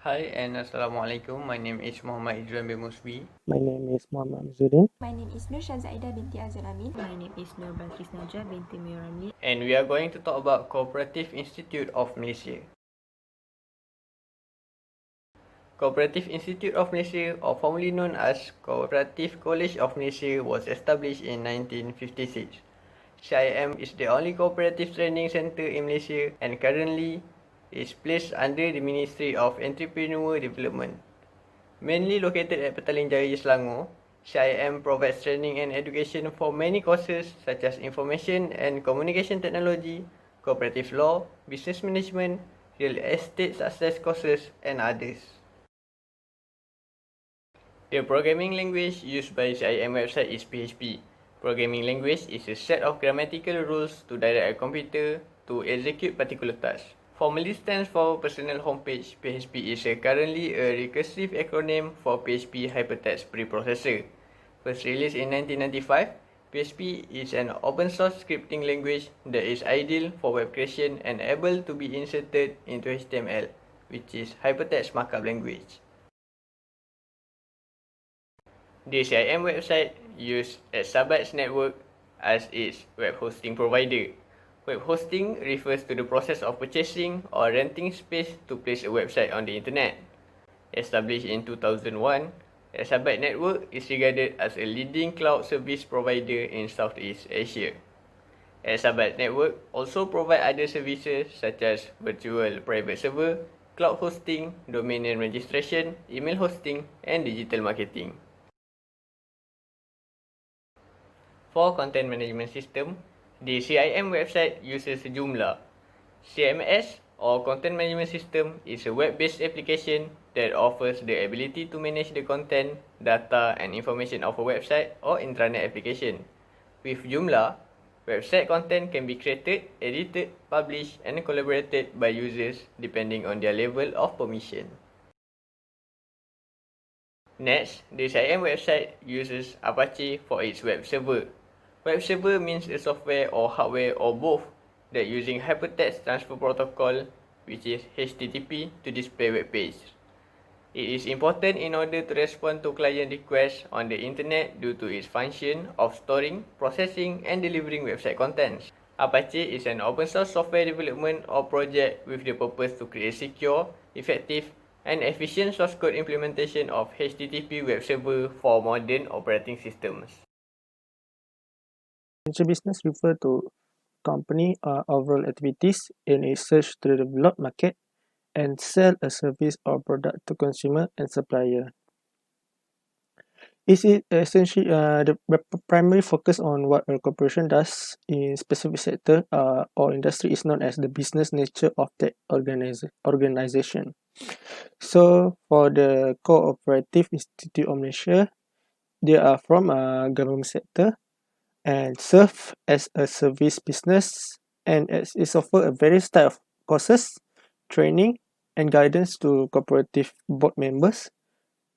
Hi and Assalamualaikum. My name is Muhammad Izwan bin Musbi. My name is Muhammad Zuddin. My name is Nursyaza Aida binti Amin. My name is Balqis Najwa, binti Mior. And we are going to talk about Co-operative Institute of Malaysia. Co-operative Institute of Malaysia, or formerly known as Co-operative College of Malaysia, was established in 1956. CIM is the only cooperative training centre in Malaysia and currently is placed under the Ministry of Entrepreneur Development. Mainly located at Petaling Jaya, Selangor, CIM provides training and education for many courses such as Information and Communication Technology, Cooperative Law, Business Management, Real Estate Success courses and others. The programming language used by CIM website is PHP. Programming language is a set of grammatical rules to direct a computer to execute particular tasks. Formally stands for Personal Homepage. PHP is currently a recursive acronym for PHP Hypertext Preprocessor. First released in 1995, PHP is an open source scripting language that is ideal for web creation and able to be inserted into HTML, which is Hypertext Markup Language. The CIM website uses Exabytes Network as its web hosting provider. Web hosting refers to the process of purchasing or renting space to place a website on the internet. Established in 2001, Exabytes Network is regarded as a leading cloud service provider in Southeast Asia. Exabytes Network also provides other services such as virtual private server, cloud hosting, domain name registration, email hosting, and digital marketing. For content management system, the CIM website uses Joomla. CMS or Content Management System is a web-based application that offers the ability to manage the content, data and information of a website or intranet application. With Joomla, website content can be created, edited, published and collaborated by users depending on their level of permission. Next, the CIM website uses Apache for its web server. Web server means a software or hardware or both that using Hypertext Transfer Protocol, which is HTTP, to display web page. It is important in order to respond to client requests on the internet due to its function of storing, processing and delivering website contents. Apache is an open source software development or project with the purpose to create secure, effective and efficient source code implementation of HTTP web server for modern operating systems. Venture business refer to company overall activities in a search to develop market and sell a service or product to consumer and supplier. It is essentially the primary focus on what a corporation does in specific sector or industry is known as the business nature of that organization. So for the Co-operative Institute of Malaysia, they are from government sector and serve as a service business and it's offer a various type of courses, training and guidance to cooperative board members,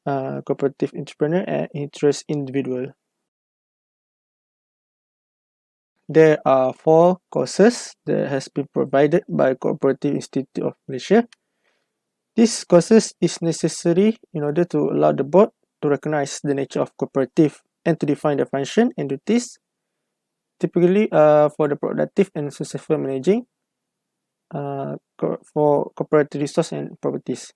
cooperative entrepreneur and interest individual. There are 4 courses that has been provided by Cooperative Institute of Malaysia. These courses is necessary in order to allow the board to recognize the nature of cooperative and to define the function and duties. Typically, for the productive and successful managing for cooperative resource and properties.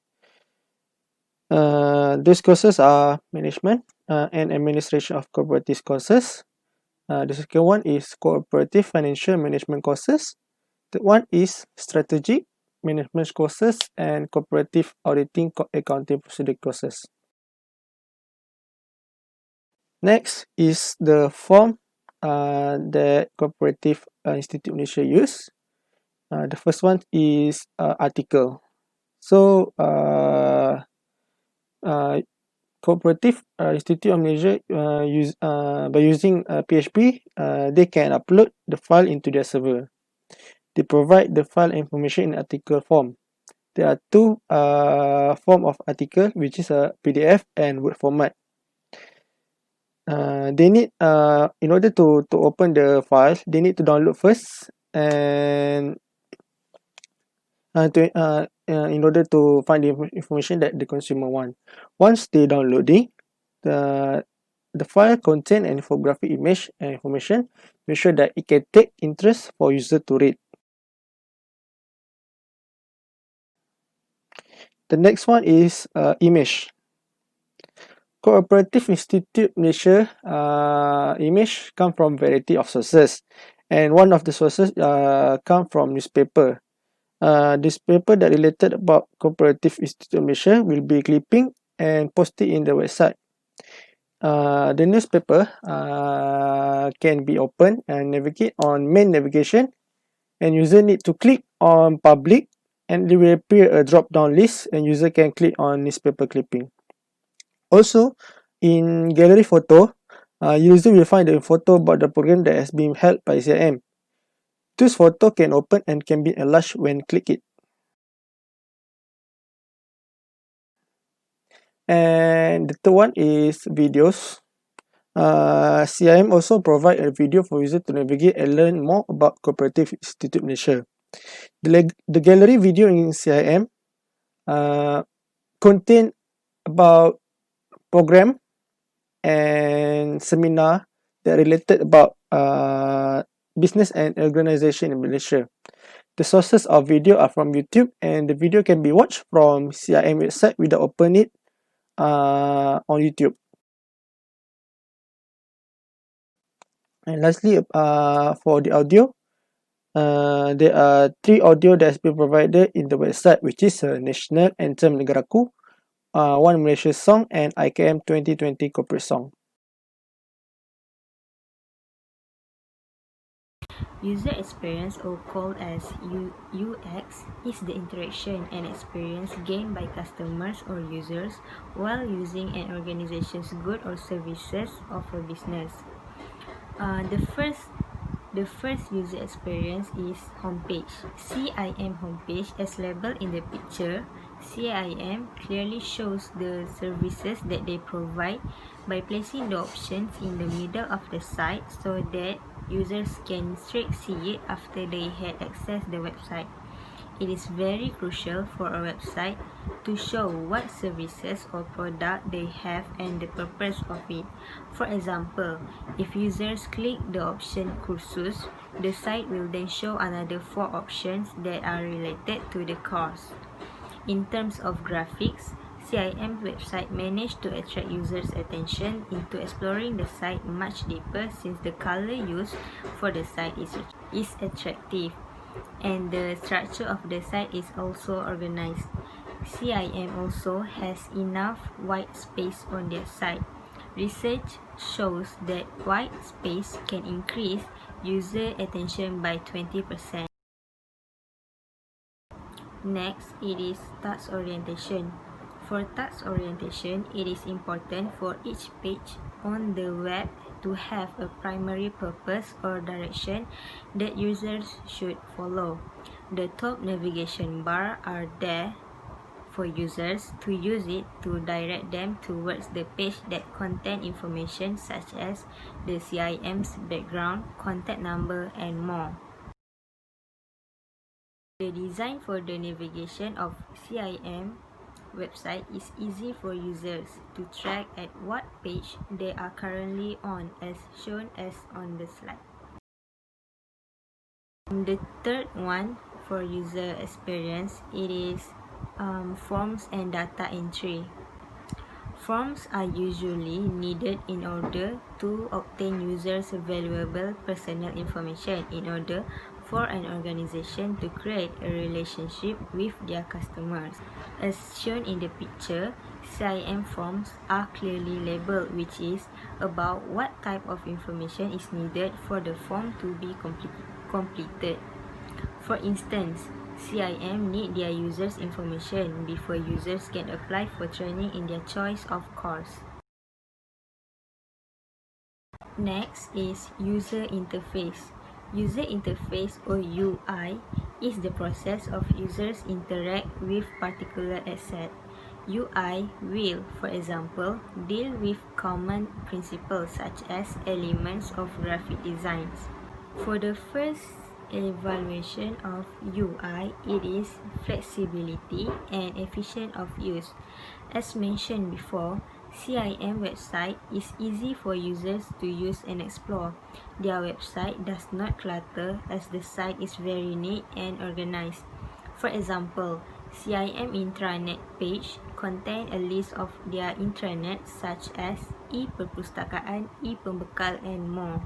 Those courses are management and administration of cooperative courses. The second one is cooperative financial management courses. The one is strategic management courses and cooperative auditing accounting procedure courses. Next is the form that Cooperative Institute Malaysia use. The first one is article. So Cooperative Institute of Malaysia by using PHP, they can upload the file into their server. They provide the file information in article form. There are 2 form of article, which is a PDF and Word format. They need in order to open the file, they need to download first, and in order to find the information that the consumer want. Once they downloading, the file contain an infographic image and information, make sure that it can take interest for user to read. The next one is image. Co-operative Institute Malaysia image come from variety of sources, and one of the sources come from newspaper. Newspaper that related about Co-operative Institute Malaysia will be clipping and posted in the website. The newspaper can be opened and navigate on main navigation, and user need to click on public, and there will appear a drop down list, and user can click on newspaper clipping. Also, in gallery photo, user will find a photo about the program that has been held by CIM. This photo can open and can be enlarged when click it. And the third one is videos. CIM also provide a video for user to navigate and learn more about Co-operative Institute Malaysia. The gallery video in CIM contain about program and seminar that related about business and organization in Malaysia. The sources of video are from YouTube, and the video can be watched from CIM website without open it on YouTube. And lastly, for the audio, there are 3 audio that has been provided in the website, which is National Anthem Negaraku, One Malaysia Song, and IKM 2020 Corporate Song. User experience, or called as UX, is the interaction and experience gained by customers or users while using an organization's goods or services of a business. The first user experience is homepage. CIM homepage, as labeled in the picture. CIM clearly shows the services that they provide by placing the options in the middle of the site so that users can straight see it after they had accessed the website. It is very crucial for a website to show what services or product they have and the purpose of it. For example, if users click the option Kursus, the site will then show another 4 options that are related to the course. In terms of graphics, CIM website managed to attract users' attention into exploring the site much deeper, since the color used for the site is attractive, and the structure of the site is also organized. CIM also has enough white space on their site. Research shows that white space can increase user attention by 20%. Next, it is task orientation. For task orientation, it is important for each page on the web to have a primary purpose or direction that users should follow. The top navigation bar are there for users to use it to direct them towards the page that contain information such as the CIM's background, contact number, and more. The design for the navigation of CIM website is easy for users to track at what page they are currently on, as shown as on the slide. The third one for user experience, it is forms and data entry. Forms are usually needed in order to obtain users' valuable personal information in order for an organization to create a relationship with their customers. As shown in the picture, CIM forms are clearly labeled, which is about what type of information is needed for the form to be completed. For instance, CIM need their users' information before users can apply for training in their choice of course. Next is user interface. User interface, or UI, is the process of users interact with particular asset. UI will, for example, deal with common principles such as elements of graphic designs. For the first evaluation of UI, it is flexibility and efficient of use. As mentioned before, CIM website is easy for users to use and explore. Their website does not clutter as the site is very neat and organized. For example, CIM intranet page contain a list of their intranet such as e-perpustakaan, e-pembekal and more.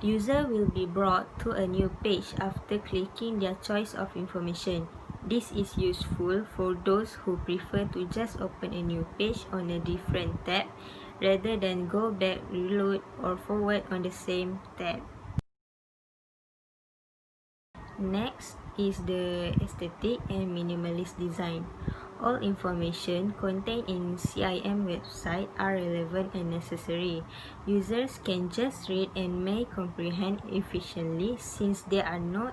User will be brought to a new page after clicking their choice of information. This is useful for those who prefer to just open a new page on a different tab rather than go back, reload or forward on the same tab. Next is the aesthetic and minimalist design. All information contained in CIM website are relevant and necessary. Users can just read and may comprehend efficiently since there are no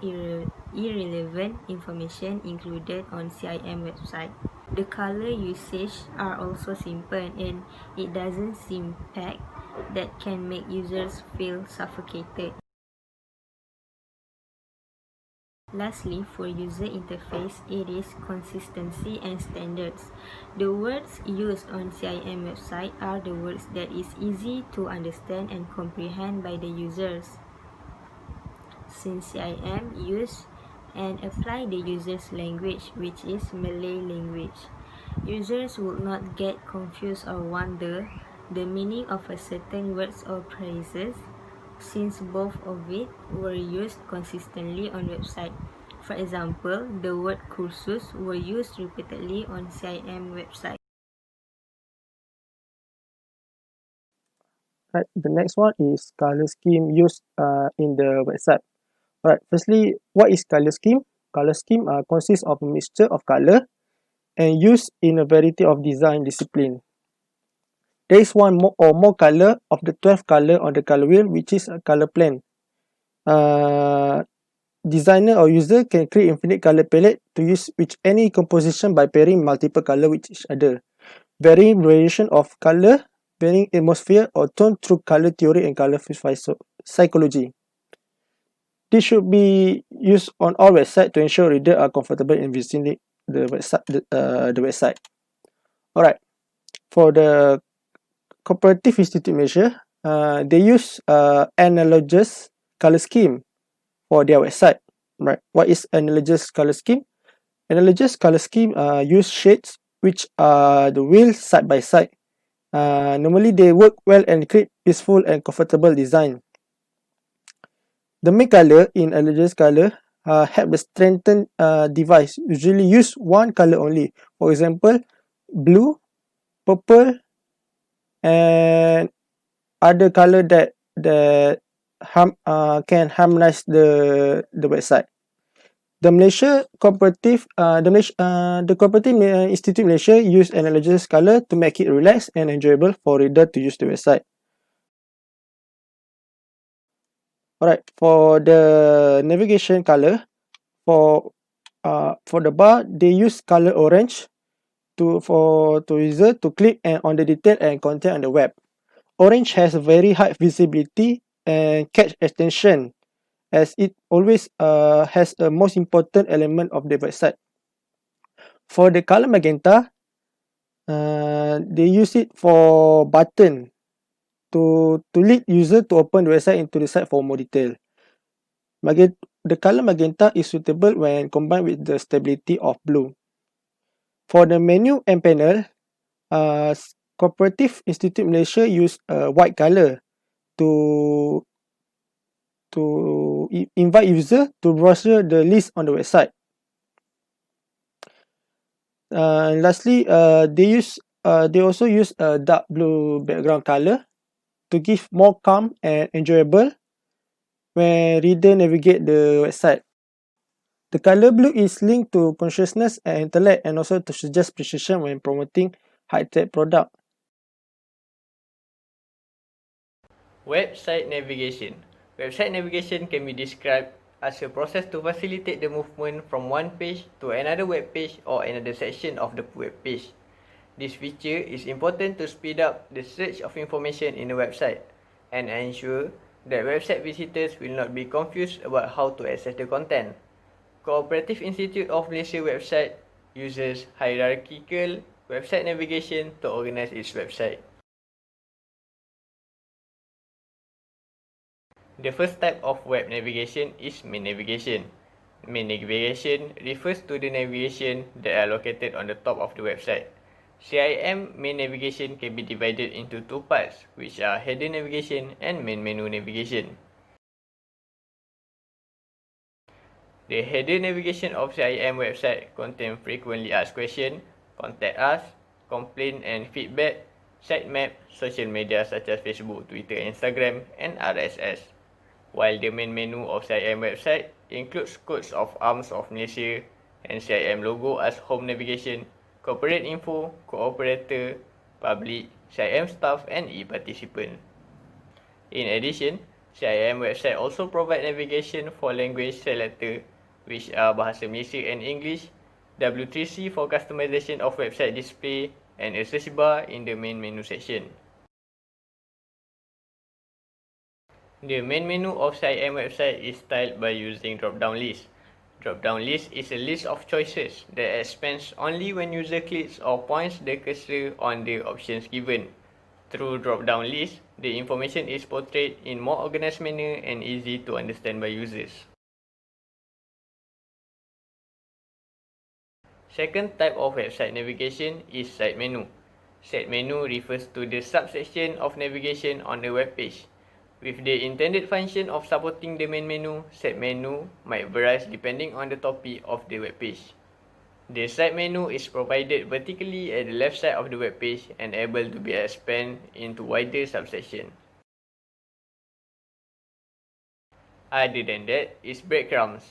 irrelevant information included on CIM website. The color usage are also simple and it doesn't seem packed that can make users feel suffocated. Lastly, for user interface, it is consistency and standards. The words used on CIM website are the words that is easy to understand and comprehend by the users. Since CIM use and apply the user's language, which is Malay language, users would not get confused or wonder the meaning of a certain words or phrases since both of it were used consistently on website. For example, the word kursus were used repeatedly on CIM website. Right, the next one is color scheme used in the website. Right, firstly, what is color scheme? Color scheme consists of a mixture of color and used in a variety of design discipline. There is one or more color of the 12 color on the color wheel, which is a color plan. Designer or user can create infinite color palette to use with any composition by pairing multiple color with each other. Varying variation of color, varying atmosphere or tone through color theory and color psychology. This should be used on all websites to ensure readers are comfortable in visiting the website. Alright, for the Co-operative Institute Malaysia, they use analogous color scheme for their website. Right, what is analogous color scheme? Analogous color scheme use shades which are the wheels side by side. Normally they work well and create peaceful and comfortable design. The main color in analogous color help the strengthen device. Usually use one color only. For example, blue, purple, and other color that can harmonize the website. The Malaysia Cooperative, the Cooperative Institute Malaysia use analogous color to make it relaxed and enjoyable for reader to use the website. Alright, for the navigation color, for the bar, they use color orange to user to click and on the detail and content on the web. Orange has very high visibility and catch attention, as it always has a most important element of the website. For the color magenta, they use it for button to lead user to open the website into the site for more detail. The color magenta is suitable when combined with the stability of blue. For the menu and panel, Cooperative Institute Malaysia use white color to invite user to browse the list on the website. Lastly, they also use a dark blue background color to give more calm and enjoyable when reader navigate the website. The color blue is linked to consciousness and intellect, and also to suggest precision when promoting high-tech product. Website navigation. Website navigation can be described as a process to facilitate the movement from one page to another web page or another section of the web page. This feature is important to speed up the search of information in the website and ensure that website visitors will not be confused about how to access the content. Co-operative Institute of Malaysia website uses hierarchical website navigation to organize its website. The first type of web navigation is main navigation. Main navigation refers to the navigation that are located on the top of the website. CIM main navigation can be divided into two parts, which are header navigation and main menu navigation. The header navigation of CIM website contain frequently asked questions, contact us, complaint and feedback, sitemap, social media such as Facebook, Twitter, Instagram, and RSS. While the main menu of CIM website includes coats of arms of Malaysia and CIM logo as home navigation, corporate info, co-operator, public, CIM staff, and e-participant. In addition, CIM website also provide navigation for language selector, which are Bahasa Malaysia and English, W3C for customization of website display, and a search bar in the main menu section. The main menu of CIM website is styled by using drop-down list. Drop-down list is a list of choices that expands only when user clicks or points the cursor on the options given. Through drop-down list, the information is portrayed in more organized manner and easy to understand by users. Second type of website navigation is side menu. Side menu refers to the subsection of navigation on the web page. With the intended function of supporting the main menu, side menu might vary depending on the topic of the web page. The side menu is provided vertically at the left side of the web page and able to be expanded into wider subsection. Other than that is breadcrumbs.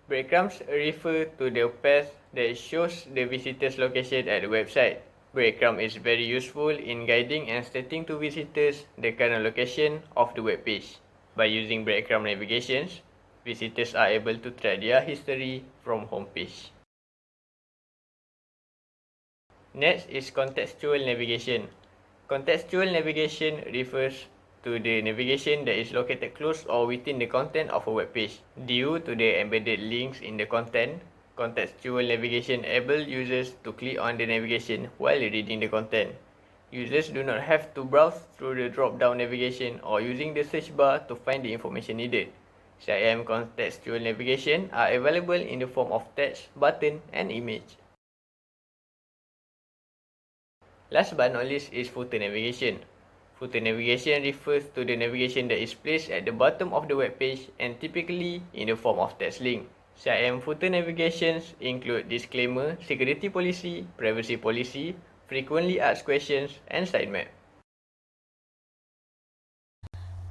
Breadcrumbs refer to the path that shows the visitor's location at the website. Breadcrumb is very useful in guiding and stating to visitors the current location of the web page. By using breadcrumb navigations, visitors are able to track their history from home page. Next is contextual navigation. Contextual navigation refers to the navigation that is located close or within the content of a web page. Due to the embedded links in the content, contextual navigation enables users to click on the navigation while reading the content. Users do not have to browse through the drop-down navigation or using the search bar to find the information needed. CIM contextual navigation are available in the form of text, button, and image. Last but not least is footer navigation. Footer navigation refers to the navigation that is placed at the bottom of the web page and typically in the form of text link. CIM footer navigations include disclaimer, security policy, privacy policy, frequently asked questions, and sitemap.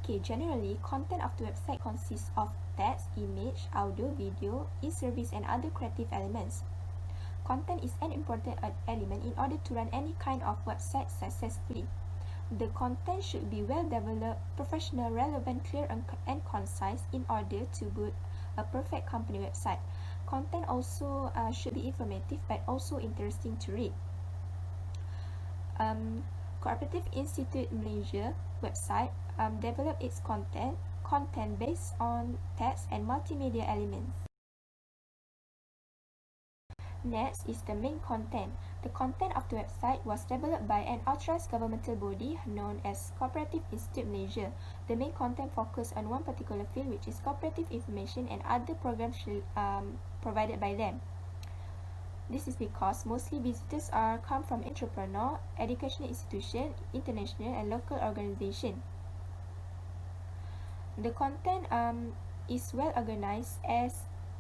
Okay, generally, content of the website consists of text, image, audio, video, e-service, and other creative elements. Content is an important element in order to run any kind of website successfully. The content should be well developed, professional, relevant, clear, and concise in order to build a perfect company website. Content also should be informative but also interesting to read. Co-operative Institute Malaysia website develop its content based on text and multimedia elements. Next is the main content. The content of the website was developed by an authorized governmental body known as Co-operative Institute Malaysia. The main content focuses on one particular field, which is cooperative information and other programs provided by them. This is because mostly visitors come from entrepreneur, educational institution, international, and local organization. The content is well organized as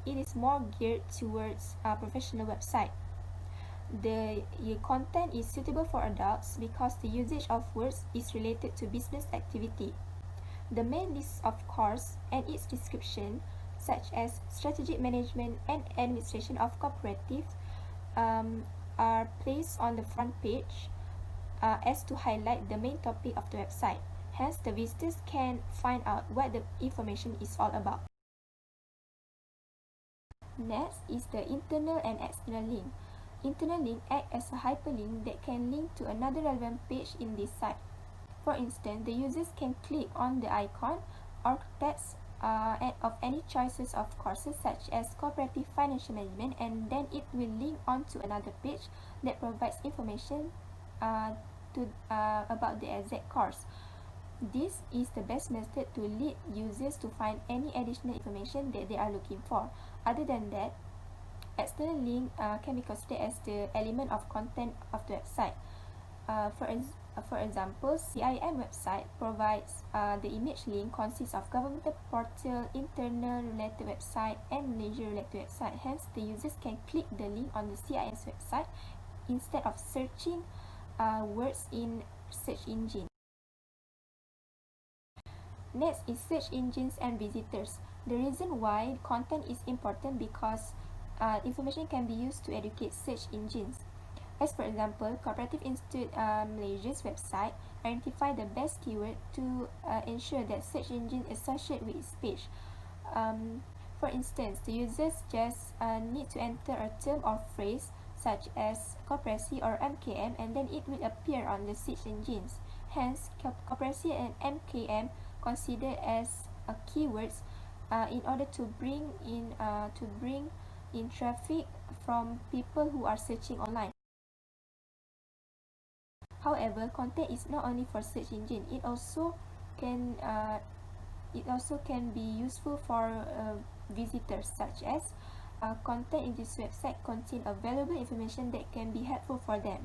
it is more geared towards a professional website. The content is suitable for adults because the usage of words is related to business activity. The main list of course and its description, such as strategic management and administration of cooperatives, are placed on the front page as to highlight the main topic of the website. Hence, the visitors can find out what the information is all about. Next is the internal and external link. Internal link act as a hyperlink that can link to another relevant page in this site. For instance, the users can click on the icon architects of any choices of courses such as cooperative financial management, and then it will link onto another page that provides information about the exact course. This is the best method to lead users to find any additional information that they are looking for. Other than that, external link can be considered as the element of content of the website. For example, CIM website provides the image link consists of governmental portal, internal related website, and Malaysia related website. Hence, the users can click the link on the CIM's website instead of searching words in search engine. Next is search engines and visitors. The reason why content is important because information can be used to educate search engines. As for example, Cooperative Institute Malaysia's website identify the best keyword to ensure that search engine associate with its page. For instance, the users just need to enter a term or phrase such as cooperative or MKM, and then it will appear on the search engines. Hence, cooperative and MKM considered as keywords in order to bring in traffic from people who are searching online. However, content is not only for search engine. It also can be useful for visitors, such as content in this website contain valuable information that can be helpful for them.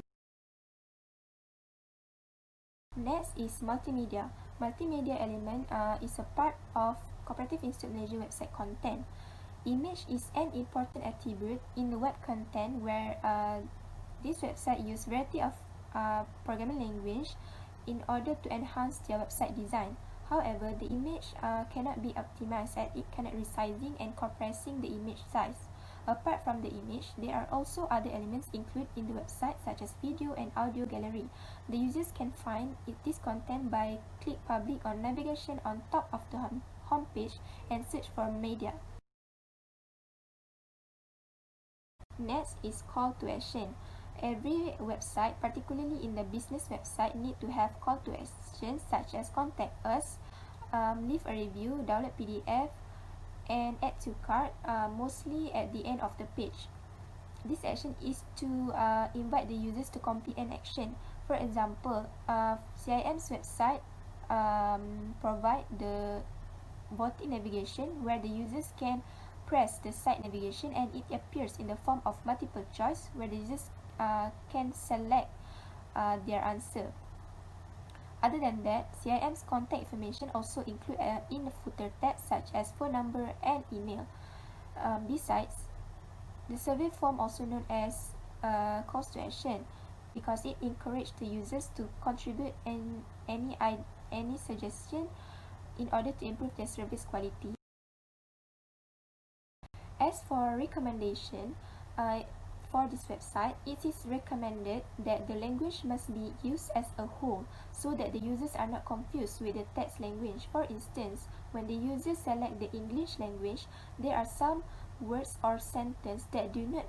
Next is multimedia. Multimedia element is a part of Cooperative Institute Malaysia website content. Image is an important attribute in the web content where this website use variety of programming language in order to enhance their website design. However, the image cannot be optimized as it cannot resizing and compressing the image size. Apart from the image, there are also other elements included in the website such as video and audio gallery. The users can find this content by click public on navigation on top of the home page and search for media. Next is call to action. Every website, particularly in the business website, need to have call to action such as contact us, leave a review, download PDF, and add to cart, mostly at the end of the page. This action is to invite the users to complete an action. For example, CIM's website provide the voting navigation where the users can press the site navigation and it appears in the form of multiple choice where the users can select their answer. Other than that, CIM's contact information also include in the footer tab such as phone number and email. Besides, the survey form, also known as calls to action, because it encourages the users to contribute any suggestion in order to improve their service quality. As for recommendation, for this website, it is recommended that the language must be used as a whole so that the users are not confused with the text language. For instance, when the users select the English language, there are some words or sentences that do not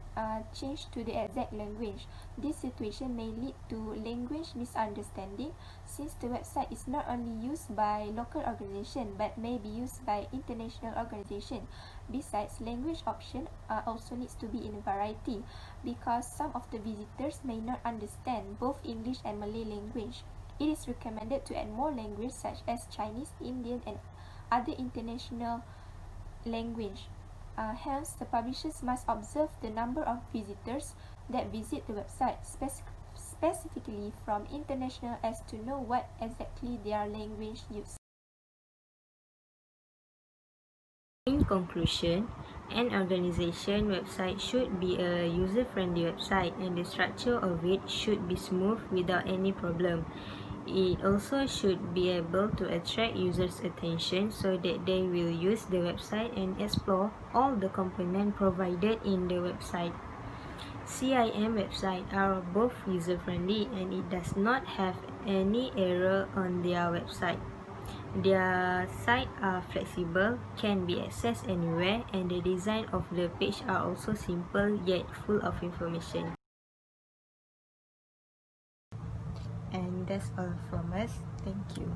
change to the exact language. This situation may lead to language misunderstanding since the website is not only used by local organization but may be used by international organization. Besides, language option also needs to be in variety because some of the visitors may not understand both English and Malay language. It is recommended to add more language such as Chinese, Indian, and other international language. Hence, the publishers must observe the number of visitors that visit the website, specifically from international, as to know what exactly their language used. In conclusion, an organization website should be a user-friendly website and the structure of it should be smooth without any problem. It also should be able to attract users' attention so that they will use the website and explore all the components provided in the website. CIM websites are both user-friendly and it does not have any error on their website. Their sites are flexible, can be accessed anywhere, and the design of the page are also simple yet full of information. And that's all from us. Thank you.